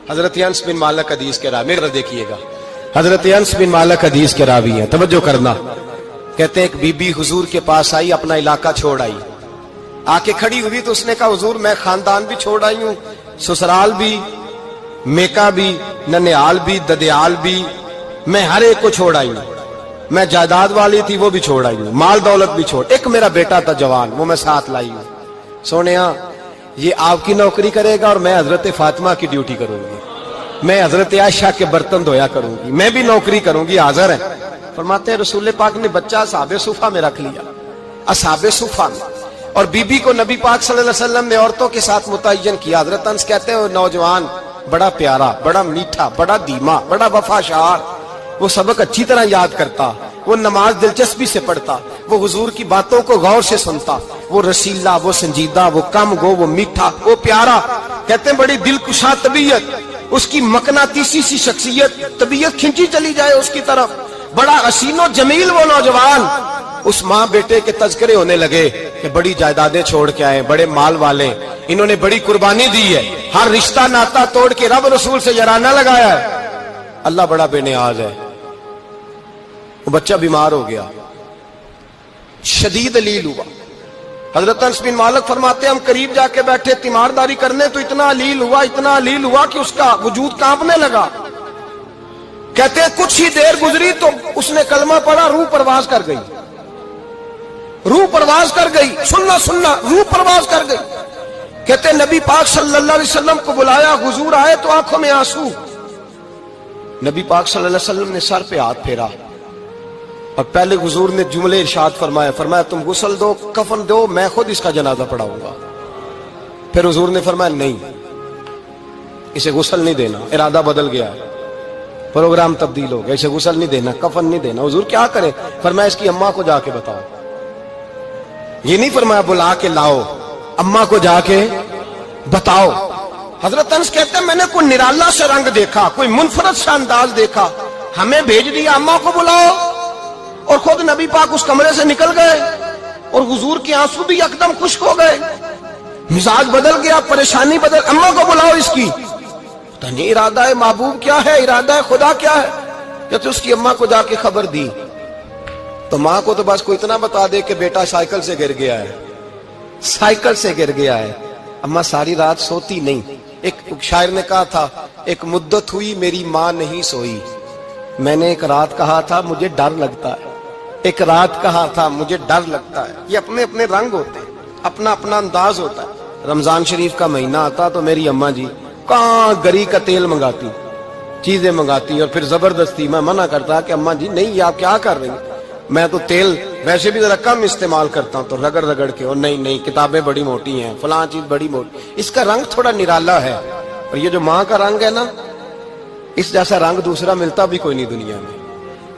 حضرت انس بن مالک حدیث کے راوی، میرا دیکھیے گا، حضرت انس بن مالک حدیث کے راوی ہیں، توجہ کرنا۔ کہتے ہیں ایک بی بی حضور کے پاس آئی، اپنا علاقہ چھوڑ آئی، آ کے کھڑی ہوئی تو اس نے کہا حضور میں خاندان بھی چھوڑ آئی ہوں، سسرال بھی، میکا بھی، ننیال بھی، ددیال بھی، میں ہر ایک کو چھوڑ آئی ہوں، میں جائیداد والی تھی وہ بھی چھوڑ آئی ہوں، مال دولت بھی چھوڑ، ایک میرا بیٹا تھا جوان وہ میں ساتھ لائی ہوں۔ سونیا یہ آپ کی نوکری کرے گا اور میں حضرت فاطمہ کی ڈیوٹی کروں گی، میں حضرت عائشہ کے برتن دھویا کروں گی، میں بھی نوکری کروں گی، حاضر ہے۔ فرماتے ہیں رسول پاک نے بچہ اصحاب صفہ میں رکھ لیا، اصحاب صفہ میں، اور بی بی کو نبی پاک صلی اللہ علیہ وسلم نے عورتوں کے ساتھ متعین کیا۔ حضرت انس کہتے ہیں وہ نوجوان بڑا پیارا، بڑا میٹھا، بڑا دھیما، بڑا وفاشار، وہ سبق اچھی طرح یاد کرتا، وہ نماز دلچسپی سے پڑھتا، وہ حضور کی باتوں کو غور سے سنتا، وہ رسیلا، وہ سنجیدہ، وہ کم گو، وہ میٹھا، وہ پیارا۔ کہتے ہیں بڑی دلکشا طبیعت، اس کی مقناطیسی سی شخصیت، طبیعت کھنچی چلی جائے اس کی طرف، بڑا حسین و جمیل وہ نوجوان۔ اس ماں بیٹے کے تذکرے ہونے لگے کہ بڑی جائیدادیں چھوڑ کے آئے، بڑے مال والے، انہوں نے بڑی قربانی دی ہے، ہر رشتہ ناتا توڑ کے رب رسول سے یارانہ لگایا ہے، اللہ بڑا بے نیاز ہے۔ وہ بچہ بیمار ہو گیا، شدید علیل ہوا۔ حضرت انس بن مالک فرماتے ہم قریب جا کے بیٹھے تیمارداری کرنے تو اتنا علیل ہوا کہ اس کا وجود کانپنے لگا۔ کہتے ہیں کچھ ہی دیر گزری تو اس نے کلمہ پڑھا، روح پرواز کر گئی، روح پرواز کر گئی، سننا روح پرواز کر گئی۔ کہتے ہیں نبی پاک صلی اللہ علیہ وسلم کو بلایا، حضور آئے تو آنکھوں میں آنسو۔ نبی پاک صلی اللہ علیہ وسلم نے سر پہ ہاتھ پھیرا اور پہلے حضور نے جملے ارشاد فرمایا تم غسل دو، کفن دو، میں خود اس کا جنازہ پڑھاؤں گا۔ پھر حضور نے فرمایا نہیں، اسے غسل نہیں دینا، ارادہ بدل گیا ہے، پروگرام تبدیل ہو گیا، اسے غسل نہیں دینا، کفن نہیں دینا۔ حضور کیا کرے؟ فرمایا اس کی اماں کو جا کے بتاؤ۔ یہ نہیں فرمایا بلا کے لاؤ، اماں کو جا کے بتاؤ۔ حضرت انس کہتے ہیں میں نے کوئی نرالا سے رنگ دیکھا، کوئی منفرد سا انداز دیکھا، ہمیں بھیج دیا اماں کو بلاؤ، اور خود نبی پاک اس کمرے سے نکل گئے، اور حضور کے آنسو بھی یکدم خشک ہو گئے، مزاج بدل گیا، پریشانی بدل، اماں کو بلاؤ اس کی۔ پتہ نہیں ارادہ ہے محبوب کیا ہے، ارادہ ہے خدا کیا ہے۔ کہتے اس کی اماں کو جا کے خبر دی تو ماں کو تو بس کوئی اتنا بتا دے کہ بیٹا سائیکل سے گر گیا ہے، سائیکل سے گر گیا ہے۔ اماں ساری رات سوتی نہیں۔ ایک شاعر نے کہا تھا ایک مدت ہوئی میری ماں نہیں سوئی، میں نے ایک رات کہا تھا مجھے ڈر لگتا ہے، ایک رات کہا تھا مجھے ڈر لگتا ہے۔ یہ اپنے اپنے رنگ ہوتے ہیں، اپنا اپنا انداز ہوتا ہے۔ رمضان شریف کا مہینہ آتا تو میری اماں جی کہاں گری کا تیل منگاتی، چیزیں منگاتی، اور پھر زبردستی میں منع کرتا کہ اماں جی نہیں آپ کیا کر رہی ہیں، میں تو تیل ویسے بھی ذرا کم استعمال کرتا ہوں، تو رگڑ رگڑ کے، اور نہیں کتابیں بڑی موٹی ہیں، فلاں چیز بڑی موٹی، اس کا رنگ تھوڑا نرالا ہے۔ اور یہ جو ماں کا رنگ ہے نا، اس جیسا رنگ دوسرا ملتا بھی کوئی نہیں دنیا میں۔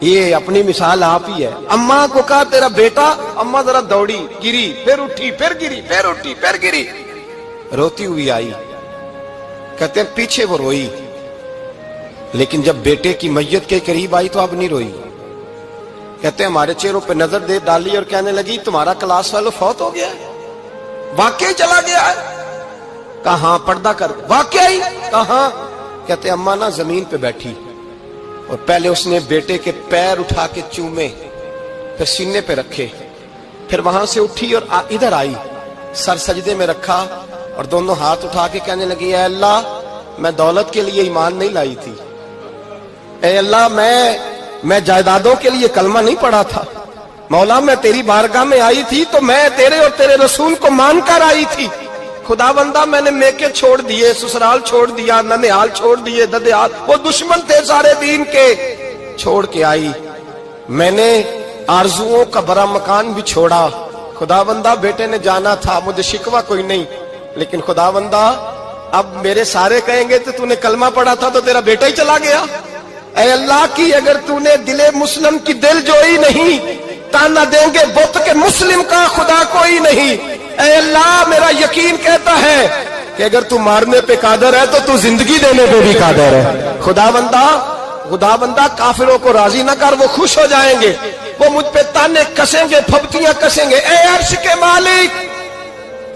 یہ اپنی مثال آپ ہی ہے۔ اماں کو کہا تیرا بیٹا، اماں ذرا دوڑی، گری، پھر اٹھی، پھر گری، پھر اٹھی، پھر گری، روتی ہوئی آئی۔ کہتے ہیں پیچھے وہ روئی، لیکن جب بیٹے کی میت کے قریب آئی تو اب نہیں روئی۔ کہتے ہیں ہمارے چہروں پہ نظر دے ڈالی اور کہنے لگی تمہارا کلاس فیلو فوت ہو گیا ہے، واقعی چلا گیا ہے؟ کہاں پردہ کر، واقعی کہاں؟ کہتے ہیں اماں نا زمین پہ بیٹھی اور پہلے اس نے بیٹے کے پیر اٹھا کے چومے، پھر سینے پہ رکھے، پھر وہاں سے اٹھی اور ادھر آئی، سر سجدے میں رکھا اور دونوں ہاتھ اٹھا کے کہنے لگی اے اللہ میں دولت کے لیے ایمان نہیں لائی تھی، اے اللہ میں جائیدادوں کے لیے کلمہ نہیں پڑھا تھا، مولا میں تیری بارگاہ میں آئی تھی تو میں تیرے اور تیرے رسول کو مان کر آئی تھی، خدا بندہ میں نے میکے چھوڑ دیے، سسرال چھوڑ دیا، ننیال چھوڑ دیے، ددیال، وہ دشمن تھے سارے دین کے، چھوڑ کے آئی، میں نے آرزوؤں کا بڑا مکان بھی چھوڑا، خدا بندہ بیٹے نے جانا تھا، مجھے شکوہ کوئی نہیں، لیکن خدا بندہ اب میرے سارے کہیں گے تو نے کلمہ پڑھا تھا تو تیرا بیٹا ہی چلا گیا، اے اللہ کی اگر تو نے دل مسلم کی دل جوئی نہیں، تانا دیں گے بت کے مسلم کا خدا کوئی نہیں، اے اللہ میرا یقین کہتا ہے کہ اگر تو مارنے پہ قادر ہے تو زندگی دینے پہ بھی قادر ہے، خدا بندہ کافروں کو راضی نہ کر، وہ خوش ہو جائیں گے، وہ مجھ پہ تانے کسیں گے، پھپتیاں کسیں گے، اے عرش کے مالک